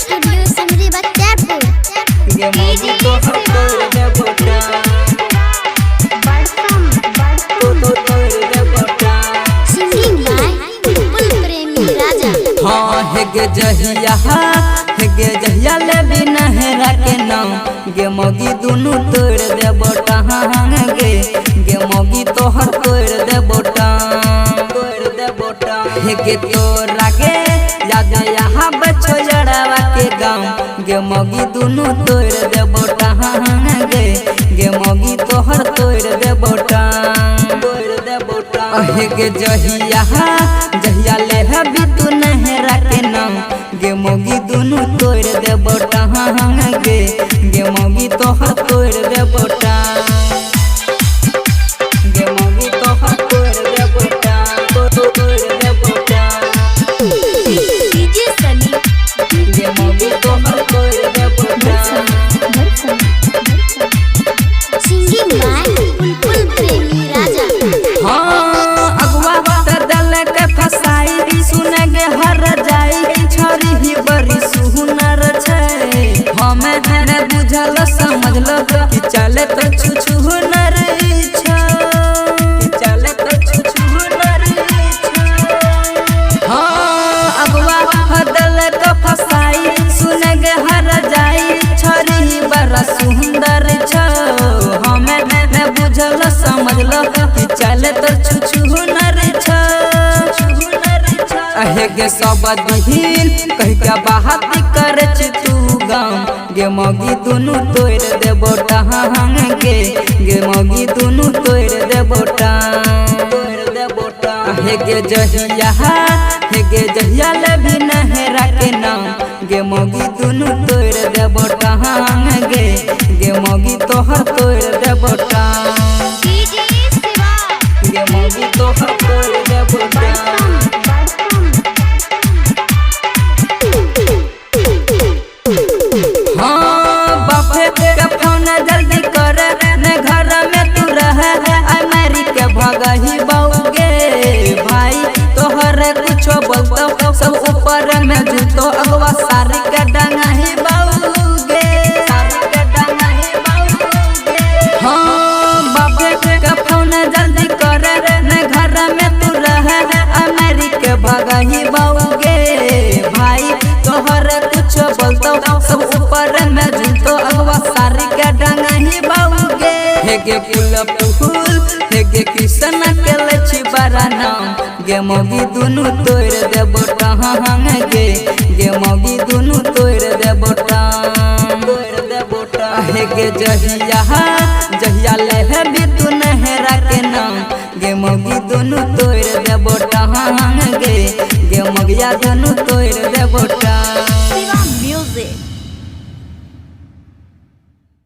Studio Simri Bakhtiyarpur. गे मोगी तो हर तोड़ दे बोटा तो तोड़ दे बोटा। सिंगिंग बाय बुलबुल प्रेमी राजा। हाँ हेगे जहिया ले भी नहरा के नाम गे मोगी दुनु तोड़ दे बोटा। गे मोगी तो हर तोड़ दे बोटा हेगे तोरा गे याद यहाँ बच्चो जड़ावा के गाँव गे मोगी दुनु तोड़ दे बोटा। गे मोगी तो हर तोड़ दे बोटा हेगे जहिया ले भी तू नहरा के नाम गे मोगी दुनु तोड़ दे बोटा। गे मोगी तो हर तोड़ दे बोटा। गे मोगी तो हर तोड़ दे बोटा तोड़ दे बोटा। डीजे सनी गे मोगी तो हर तोड़ दे बोटा। सिंगिंग बाय बुलबुल प्रेमी राजा। हाँ अगवा दल के फसाई सुने गे हर जाई छोरी ही बड़ी सुनर छै। हमें धने बुझल समझल कि चले तो छुछुनर छै चले तो छुछुनर छै। हाँ अगवा दल के फसाई सुने गे हर जाई छोरी ही बड़ा सुंदर छै। हमें धने बुझल समझल कि चले तो छुछुनर छै। हेगे सब दिहिन कह के बात करे छी तू गाँव गे मोगी दुनु तोड़ दे बोटा। गे मोगी दुनु तोड़ दे बोटा हेगे जहिया ले भी नहरा के नाम गे मोगी दुनु तोड़ दे बोटा। गे मोगी तो हर तोड़ दे बोटा। डीजे शिवा गे मोगी तो हर तोड़ दे बोटा। हाँ बापे के फोन जल्दी कर ने घर में तू रहे अमेरी के भगही बउगे भाई तोहर कुछो बोलतो सब ऊपर में जूतो अगवा सारी के डंगाही बउगे हाँ बापे के फोन जल्दी कर ने घर में तू रहे अमेरी के भगही बउगे भाई तोहर कुछो बोलतो सब ऊपर में जूतो अगवा सारी के डंगाही बउगे हेगे फूल हेगे कृष्ण के लछि बड़ा नाम गे मोगी दुनु तोड़ दे बोटा। गे मोगी दुनु तोड़ दे बोटा हेगे जहिया ले भी तू नहरा के नाम गे मोगी दुनु तोड़ दे बोटा। गे मोगिया दुनु तोड़ दे बोटा।